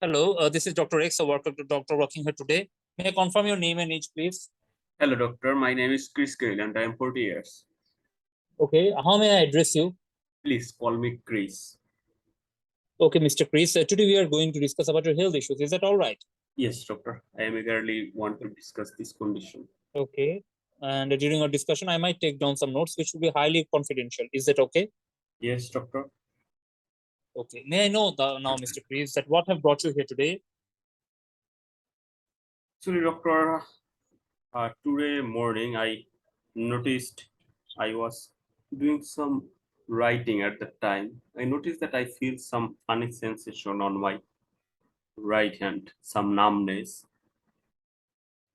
Hello, this is Dr. X, a doctor working here today. May I confirm your name and age, please? Hello, doctor. My name is Chris Gill and I am 40 years. Okay, how may I address you? Please call me Chris. Okay, Mr. Chris, today we are going to discuss about your health issues. Is that all right? Yes, doctor. I am eagerly want to discuss this condition. Okay, and during our discussion, I might take down some notes which will be highly confidential. Is that okay? Yes, doctor. Okay, may I know now, Mr. Chris, that what have brought you here today? Sorry, doctor. Today morning I noticed I was doing some writing at the time. I noticed that I feel some funny sensation on my right hand, some numbness.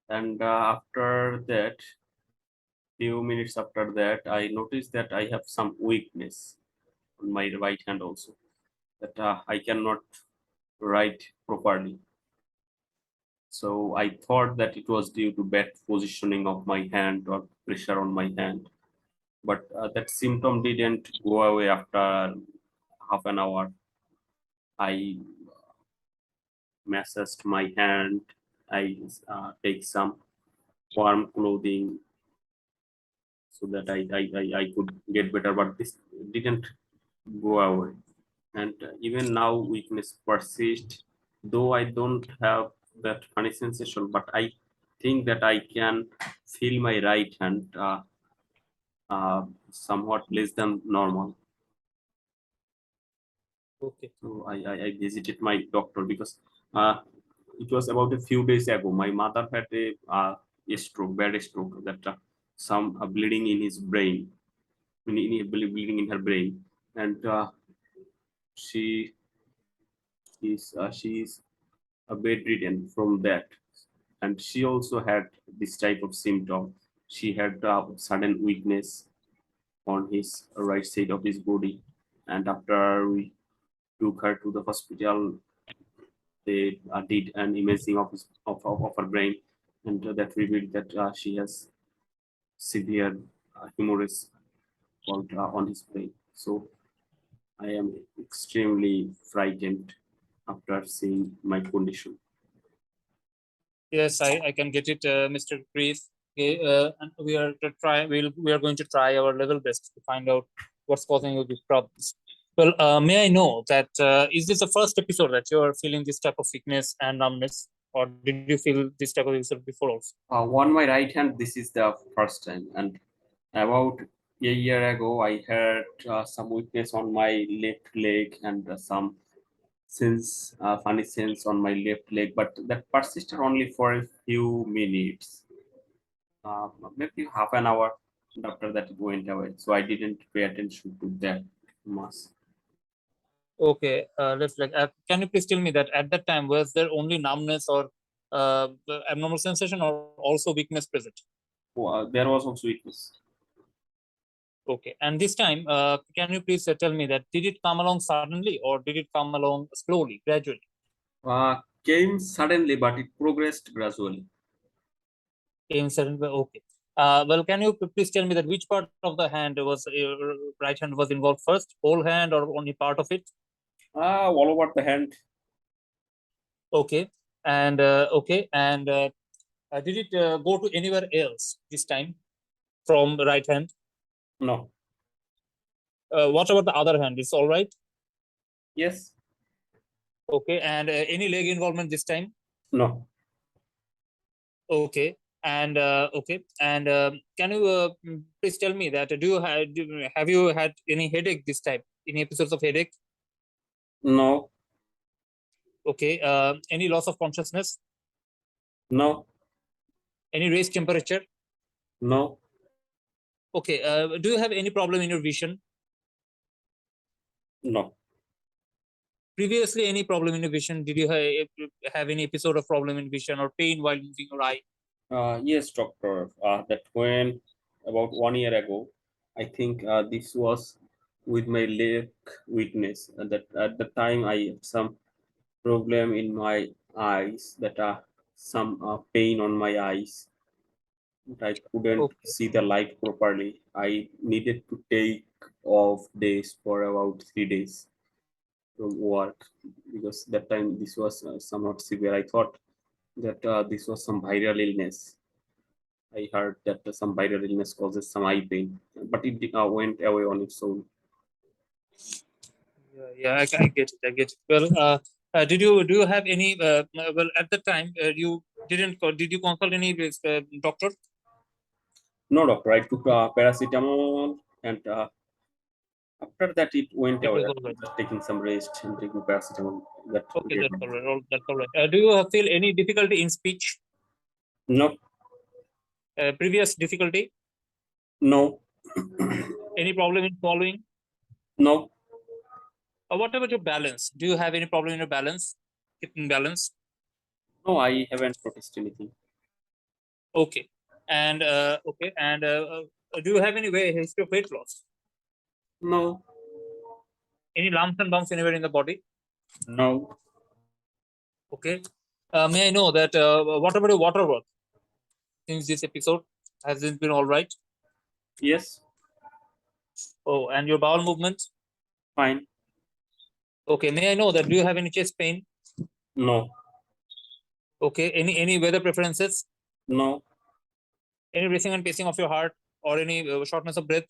And after that, few minutes after that, I noticed that I have some weakness on my right hand also, that I cannot write properly. So I thought that it was due to bad positioning of my hand or pressure on my hand. But that symptom didn't go away after half an hour. I massaged my hand. I take some warm clothing so that I could get better. But this didn't go away. And even now weakness persists, though I don't have that funny sensation, but I think that I can feel my right hand somewhat less than normal. Okay. So I visited my doctor because uh, it was about a few days ago. My mother had a stroke, bad stroke, that some bleeding in his brain, bleeding in her brain, and she she is bedridden from that, and she also had this type of symptom. She had sudden weakness on his right side of his body, and after we took her to the hospital, they did an imaging of her brain, and that revealed that she has severe hemorrhage on his brain. So I am extremely frightened after seeing my condition. Yes, I can get it, Mr. Chris. Okay, and we are going to try our level best to find out what's causing you these problems. Well, may I know that is this the first episode that you are feeling this type of weakness and numbness, or did you feel this type of episode before also? On my right hand, this is the first time, and about a year ago, I had some weakness on my left leg and some funny sense on my left leg, but that persisted only for a few minutes, maybe half an hour. And after that, it went away. So I didn't pay attention to that much. Okay, let's can you please tell me that at that time was there only numbness or abnormal sensation or also weakness present? There was also weakness. Okay, and this time, can you please tell me that did it come along suddenly or did it come along slowly, gradually? Came suddenly, but it progressed gradually. Came suddenly. Okay. Well, can you please tell me that which part of the hand was right hand was involved first, whole hand or only part of it? All over the hand. Okay, and did it go to anywhere else this time from the right hand? No. What about the other hand? It's all right. Yes. Okay, and any leg involvement this time? No. Okay, and can you please tell me that have you had any headache this time? Any episodes of headache? No. Okay, any loss of consciousness? No. Any raised temperature? No. Okay, do you have any problem in your vision? No. Previously, any problem in your vision? Did you have any episode of problem in vision or pain while using your eye? Yes, doctor. That when about 1 year ago, I think this was with my leg weakness. That at the time I had some problem in my eyes. That some pain on my eyes. That I couldn't Okay, see the light properly. I needed to take off days for about 3 days. from work because that time this was somewhat severe. I thought that this was some viral illness. I heard that some viral illness causes some eye pain, but it went away on its own. Yeah, I get it. I get it. Well, do you have any? Well, at the time, you didn't. Did you consult any doctor? No, doctor, I took paracetamol, and after that it went It away. was I all was right. just taking some rest and taking paracetamol. That Okay, gave that's me. all right. That's all right. Do you feel any difficulty in speech? No, Previous difficulty? no, Any problem in swallowing? no, What about your balance? Do you have any problem in your balance? Keeping balance? no. I haven't noticed anything. Okay. And do you have any history of weight loss? No, Any lumps and bumps anywhere in the body? no. Okay. May I know that what about your water work since this episode? Has it been all right? Yes, Oh, and your bowel movement? fine. Okay. May I know that do you have any chest pain? No, Okay. Any weather preferences? no, Any racing and pacing of your heart or any shortness of breath?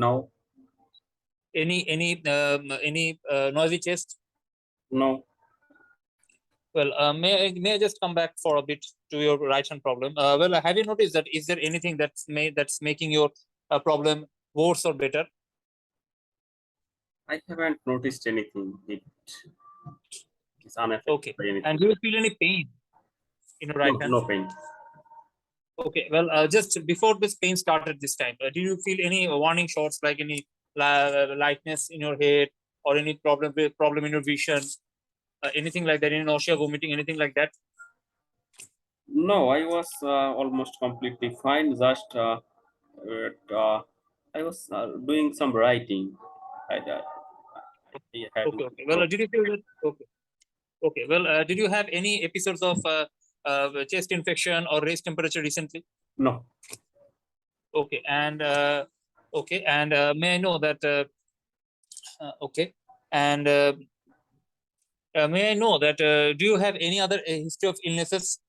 no, Any noisy chest? no. Well, may I just come back for a bit to your right hand problem? Well, have you noticed that is there anything that's making your problem worse or better? I haven't noticed anything. It is unaffected Okay. by And anything. do you feel any pain in your right No, hand? no pain. Okay. Well, just before this pain started this time, do you feel any warning shots like any lightness in your head or any problem in your vision, anything like that? Any nausea, vomiting, anything like that? No, I was almost completely fine. Just I was doing some writing. I had Okay. Okay. Well, no, did you feel that? Okay. Okay. Well, did you have any episodes of chest infection or raised temperature recently? no. Okay. And may I know that? Okay. And may I know that? Do you have any other history of illnesses?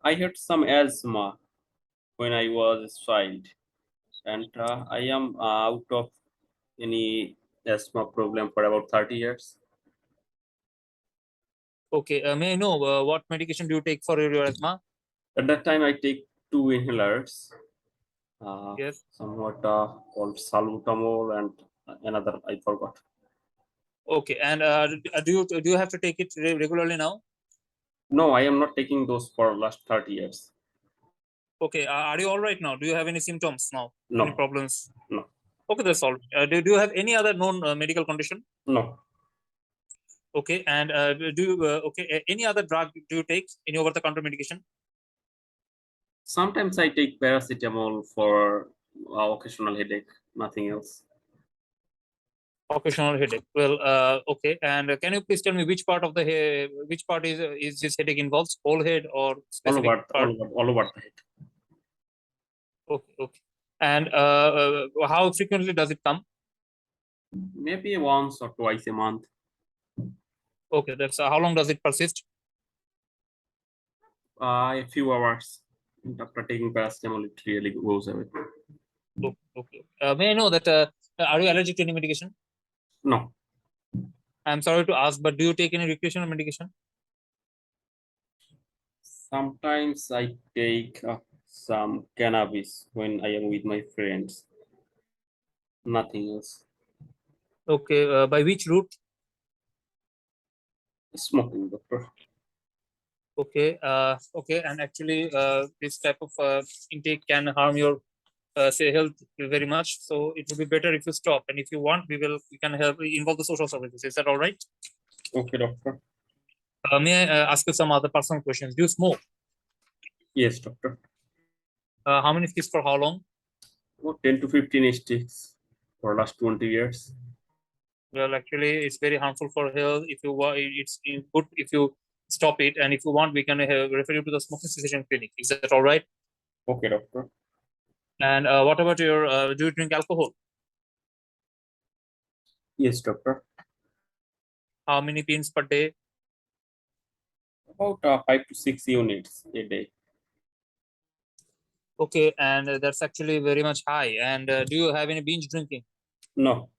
I had some asthma when I was a child, and I am out of any asthma problem for about 30 years. Okay. May I know what medication do you take for your asthma? At that time, I take two inhalers, uh, Yes. somewhat called salbutamol and another I forgot. Okay. And do you have to take it regularly now? No, I am not taking those for last 30 years. Okay. Are you all right now? Do you have any symptoms now? Any No, problems? no, Okay, that's all. Do you have any other known medical condition? no. Okay, and do you any other drug do you take? Any over-the-counter medication? Sometimes I take paracetamol for occasional headache, nothing else. Occasional headache. Well, okay, and can you please tell me which part of the which part is this headache involves? Whole head or All specific over, part? all over the head. Okay, okay. And how frequently does it come? Maybe once or twice a month. Okay, that's how long does it persist? A few hours. And after taking paracetamol, it really goes away. Okay, okay. May I know that are you allergic to any medication? No, I'm sorry to ask, but do you take any recreational medication? sometimes I take some cannabis when I am with my friends. Nothing else. Okay, by which route? Smoking, doctor. Okay, okay, and actually, this type of intake can harm your say health very much. So it would be better if you stop. And if you want, we can help involve the social services. Is that all right? Okay, doctor. May I ask you some other personal questions? Do you smoke? Yes, doctor. How many sticks for how long? About 10 to 15 sticks for last 20 years. Well, actually, it's very harmful for health. If you want, it's good if you stop it. And if you want, we can refer you to the smoking cessation clinic. Is that all right? Okay, doctor. And what about your? Do you drink alcohol? Yes, doctor. How many beans per day? About 5 to 6 units a day. Okay, and that's actually very much high. And do you have any binge drinking? No.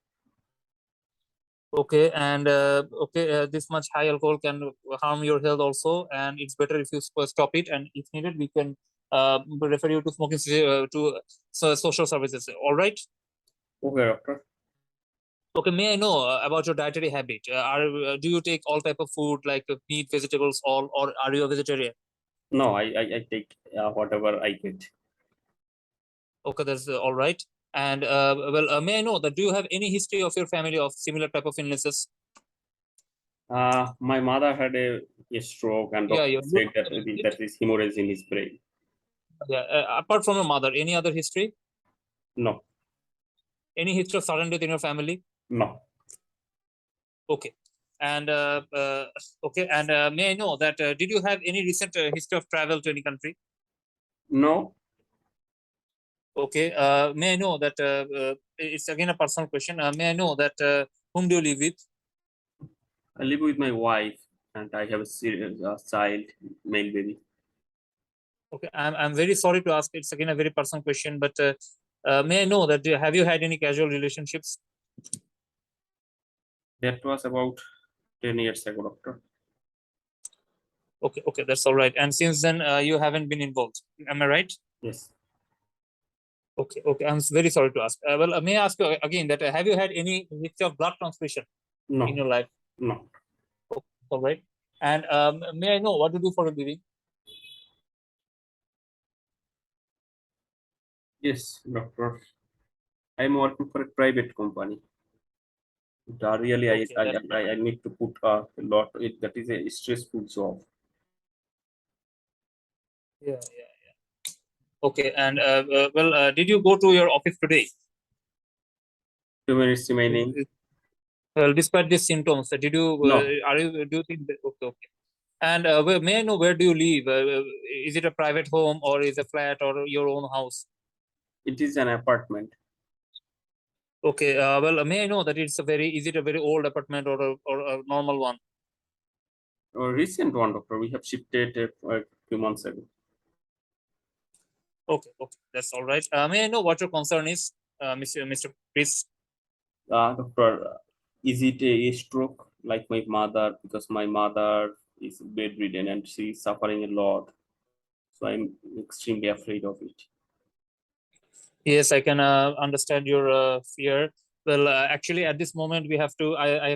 Okay, and this much high alcohol can harm your health also, and it's better if you stop it. And if needed, we can refer you to social services. All right. Okay, doctor. Okay, may I know about your dietary habit? Do you take all type of food like meat, vegetables, all, or are you a vegetarian? No, I take whatever I get. Okay, that's all right. And may I know that do you have any history of your family of similar type of illnesses? My mother had a stroke, and Yeah, doctor you look said that that is hemorrhage in his brain. yeah. Apart from your mother, any other history? No, Any history of sudden death in your family? no. Okay. And okay. And may I know that did you have any recent history of travel to any country? No, Okay. May I know that it's again a personal question. May I know that whom do you live with? I live with my wife, and I have a serious child, male baby. Okay. I'm very sorry to ask. It's again a very personal question, but may I know that have you had any casual relationships? That was about 10 years ago, doctor. Okay. Okay. That's all right. And since then, you haven't been involved. Am I right? Yes. Okay. Okay. I'm very sorry to ask. May I ask you again that have you had any history of blood transfusion in No, your life? no. All right. And may I know what you do for a living? Yes, doctor. I'm working for a private company. Really, Okay, that I need to put a lot. That is a stressful job. yeah. Okay, and did you go to your office today? 2 minutes remaining. Well, despite these symptoms, did you No, are you do you think okay, okay. And may I know where do you live? Is it a private home or is a flat or your own house? it is an apartment. Okay, may I know that is it a very old apartment or a normal one? A recent one, doctor. We have shifted a few months ago. Okay, okay, that's all right. May I know what your concern is, Mr. Chris? Doctor, is it a stroke like my mother? Because my mother is bedridden and she is suffering a lot. So I'm extremely afraid of it. Yes, I can understand your fear. Well, actually, at this moment, I have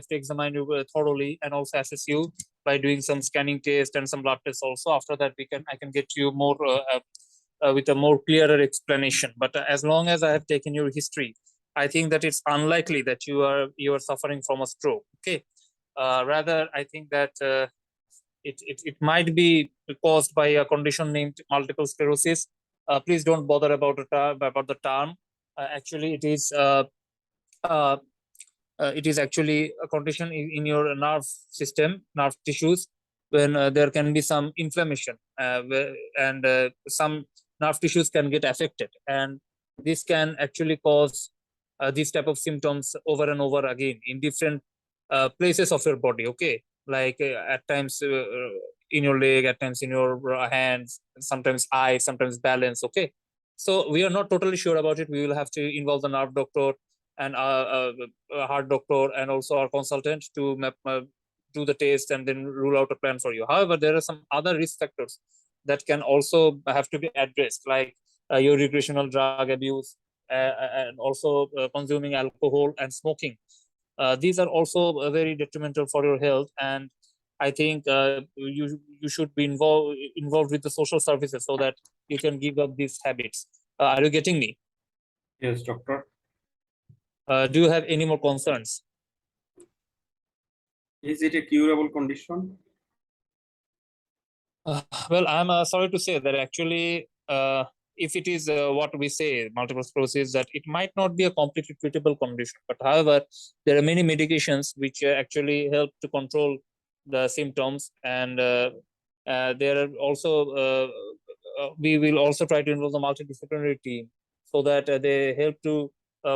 to examine you thoroughly and also assess you by doing some scanning test and some blood tests. Also, after that, I can get you more with a more clearer explanation. But as long as I have taken your history, I think that it's unlikely that you are suffering from a stroke. Okay, rather, I think that it might be caused by a condition named multiple sclerosis. Please don't bother about the term. Actually, uh, it is actually a condition in your nerve system, nerve tissues, when there can be some inflammation, and some nerve tissues can get affected, and this can actually cause these type of symptoms over and over again in different places of your body. Okay, like at times in your leg, at times in your hands, sometimes eyes, sometimes balance. Okay, so we are not totally sure about it. We will have to involve the nerve doctor and a heart doctor and also our consultant to do the test and then rule out a plan for you. However, there are some other risk factors that can also have to be addressed, like your recreational drug abuse and also consuming alcohol and smoking. These are also very detrimental for your health, and I think you should be involved with the social services so that you can give up these habits. Are you getting me? Yes, doctor. Do you have any more concerns? Is it a curable condition? Well, I'm sorry to say that actually, if it is what we say, multiple sclerosis, that it might not be a completely treatable condition. But however, there are many medications which actually help to control the symptoms, and there are also we will also try to involve the multidisciplinary team so that they help to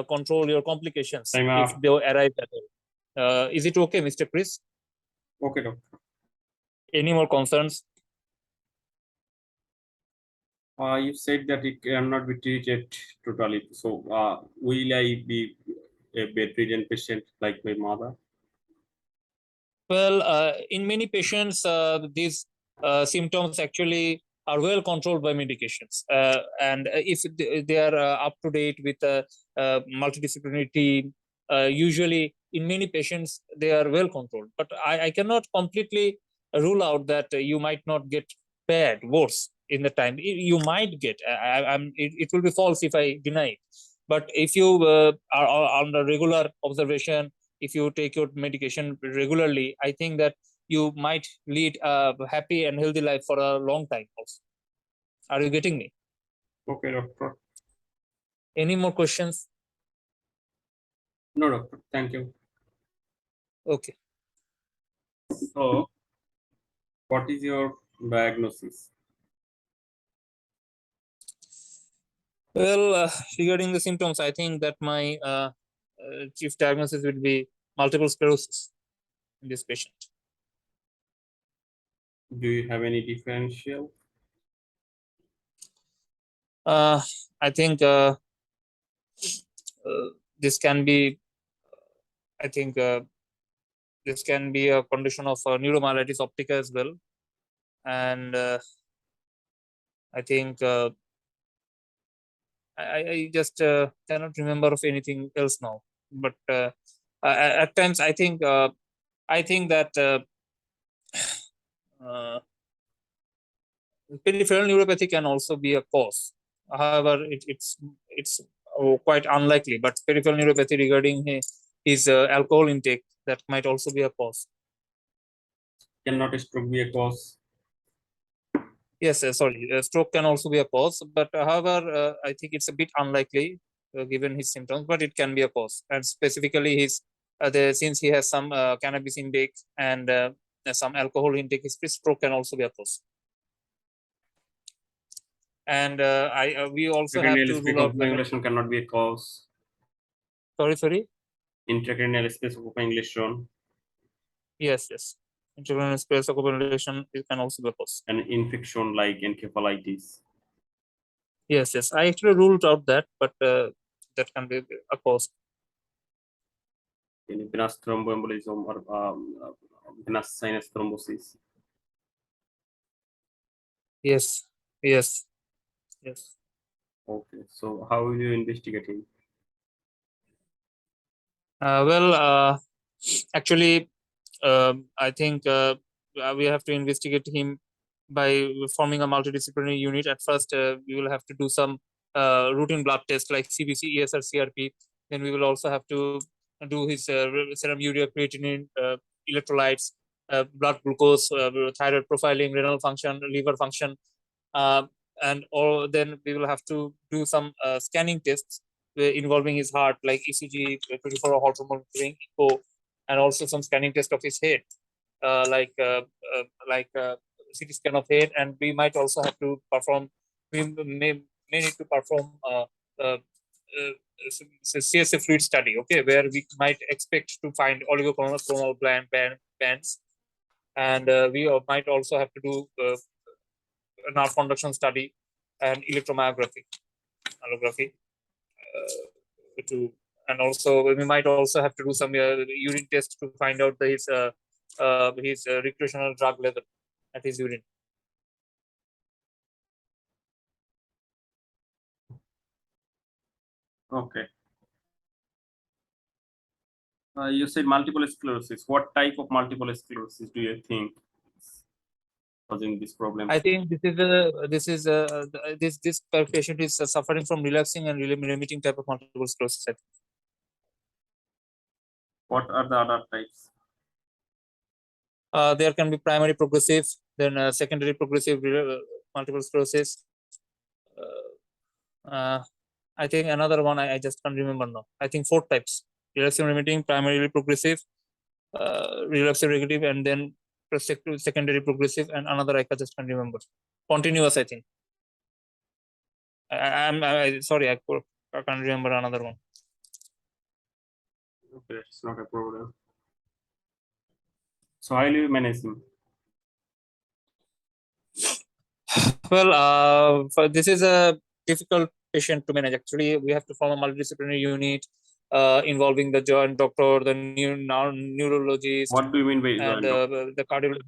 control your complications Time if up. they arise at all. Is it okay, Mr. Chris? Okay, doctor. Any more concerns? You said that it cannot be treated totally. So, will I be a bedridden patient like my mother? Well, in many patients, these symptoms actually are well controlled by medications. And if they are up to date with a multidisciplinary team, usually in many patients, they are well controlled. But I cannot completely rule out that you might not get bad, worse in the time. You might get. It will be false if I deny it. But if you are under regular observation, if you take your medication regularly, I think that you might lead a happy and healthy life for a long time also. Are you getting me? Okay, doctor. Any more questions? No, doctor. Thank you. Okay. So, what is your diagnosis? Well, regarding the symptoms, I think that my chief diagnosis would be multiple sclerosis in this patient. Do you have any differential? uh, I think this can be, I think this can be a condition of neuromyelitis optica as well. And I think I just cannot remember of anything else now. But at times, I think that uh, peripheral neuropathy can also be a cause. However, it's quite unlikely. But peripheral neuropathy regarding his alcohol intake, that might also be a cause. Cannot stroke be a cause? Yes, sorry, stroke can also be a cause. But however, I think it's a bit unlikely given his symptoms. But it can be a cause, and specifically his since he has some cannabis intake and some alcohol intake, his stroke can also be a cause. And we also have Intracranial to space rule out whether. occupation cannot be a cause. Sorry. Intracranial space occupying lesion. Yes. Intravenous space accumulation, it can also be a cause. An infection like encephalitis. Yes. I actually ruled out that, but that can be a cause. In venous thromboembolism or venous sinus thrombosis. Yes. Okay, so how will you investigate him? Well, actually, I think we have to investigate him by forming a multidisciplinary unit. At first, we will have to do some routine blood tests like CBC, ESR, CRP. Then we will also have to do his serum urea, creatinine, electrolytes, blood glucose, thyroid profiling, renal function, liver function, uh, and all. Then we will have to do some scanning tests involving his heart, like ECG, 24-hour heart rate monitoring, echo, and also some scanning test of his head, like CT scan of head. And we might also have to perform. We may need to perform uh, CSF fluid study, okay, where we might expect to find oligoclonal bands, and we might also have to do nerve conduction study and electromyography, allography, to, and also we might also have to do some urine test to find out his recreational drug level at his urine. Okay. You said multiple sclerosis. What type of multiple sclerosis do you think is causing this problem? I think this patient is suffering from relapsing and remitting type of multiple sclerosis. I think. What are the other types? There can be primary progressive, then secondary progressive multiple sclerosis. Uh, I think another one I just can't remember now. I think 4 types: relapsing remitting, primarily progressive, relapsing remitting, and then secondary progressive, and another I just can't remember. Continuous, I think. Sorry, I can't remember another one. Okay, it's not a problem. So how will you manage him? Well, this is a difficult patient to manage. Actually, we have to form a multidisciplinary unit involving the joint doctor, the neurologist, What do you mean by and the cardiologist.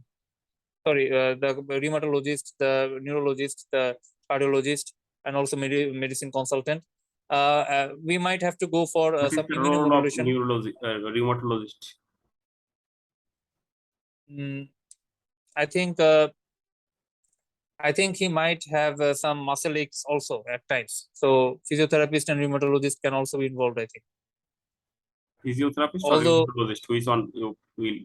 Sorry, the rheumatologist, the neurologist, the cardiologist, and also medicine consultant. We might have to go for what is some the role of immunomodulation. rheumatologist? Mm, I think he might have some muscle aches also at times. So physiotherapist and rheumatologist can also be involved, I think. Physiotherapist or Although rheumatologist? Who is on you will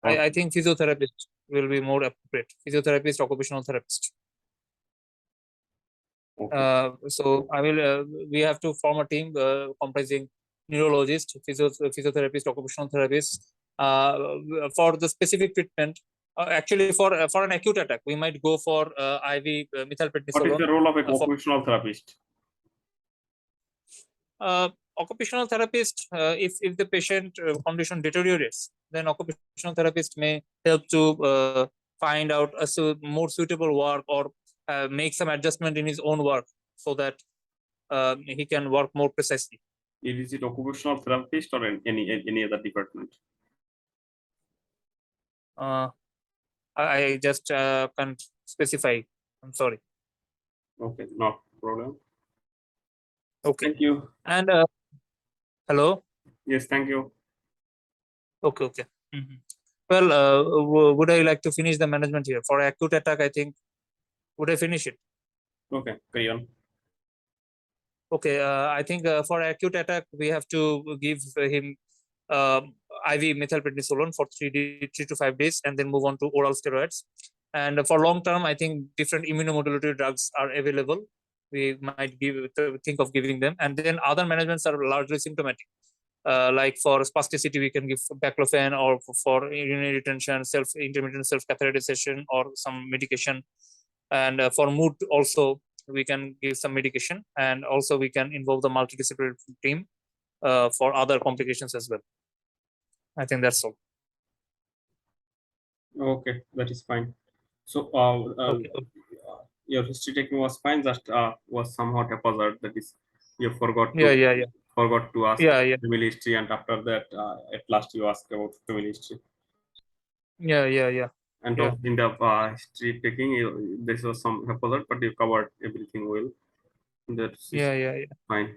I think physiotherapist will be more appropriate. Physiotherapist, occupational therapist. okay. So I will. We have to form a team comprising neurologist, physiotherapist, occupational therapist for the specific treatment. Actually, for an acute attack, we might go for IV What is methylprednisolone. the role of a For occupational therapist? occupational therapist, if the patient condition deteriorates, then occupational therapist may help to find out a more suitable work, or make some adjustment in his own work, so that he can work more precisely. Is it occupational therapist or any other department? uh, I just can't specify. I'm sorry. Okay, no problem. Okay. Thank you. And hello. Yes, thank you. Okay, okay. Mhm. Well, would I like to finish the management here for acute attack? I think, would I finish it? Okay, carry on. Okay, I think for acute attack, we have to give him IV methylprednisolone for 3 to 5 days, and then move on to oral steroids. And for long term, I think different immunomodulatory drugs are available. We might think of giving them, and then other managements are largely symptomatic. Like for spasticity, we can give baclofen, or for urinary retention, intermittent self catheterization, or some medication. And for mood also, we can give some medication, and also we can involve the multidisciplinary team for other complications as well. I think that's all. Okay, that is fine. So, Okay. your history taking was fine. Just was somewhat haphazard. That is, you Yeah, yeah, yeah, forgot to ask yeah, yeah, family history, and after that, at last you asked about family history. yeah, yeah, yeah, And yeah, also in the history taking, this was some haphazard, but you covered everything well. That is yeah, yeah, yeah. fine.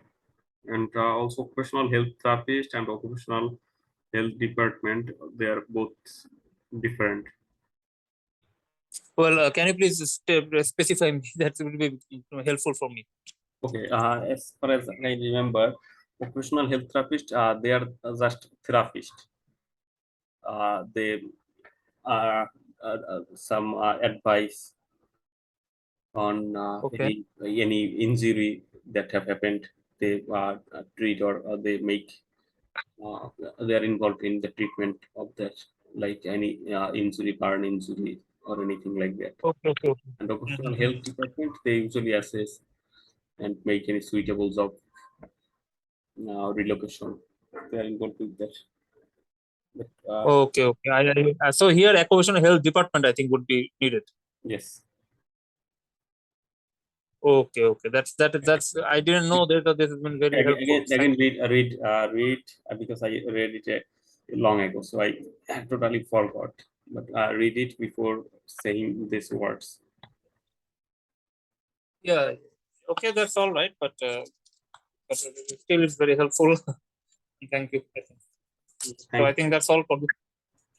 And also occupational health therapist and occupational health department, they are both different. Well, can you please specify me? That would be helpful for me. Okay, as far as I remember, occupational health therapist, they are just therapist. They are some advice on Okay. any injury that have happened. They treat, or they make. They are involved in the treatment of that, like any injury, burn injury, or anything like that. Okay, okay, okay. And occupational Mhm. health department, they usually assess and make any suitable job relocation. They are involved with that. But, Okay, okay. So here, occupational health department, I think, would be needed. yes. Okay, okay. That's. I didn't know that. This has been very helpful. Again, Thank you. read because I read it long ago, so I totally forgot. But read it before saying these words. Yeah. Okay, that's all right. But still, it's very helpful. Thank you. So I Thank think that's all for this.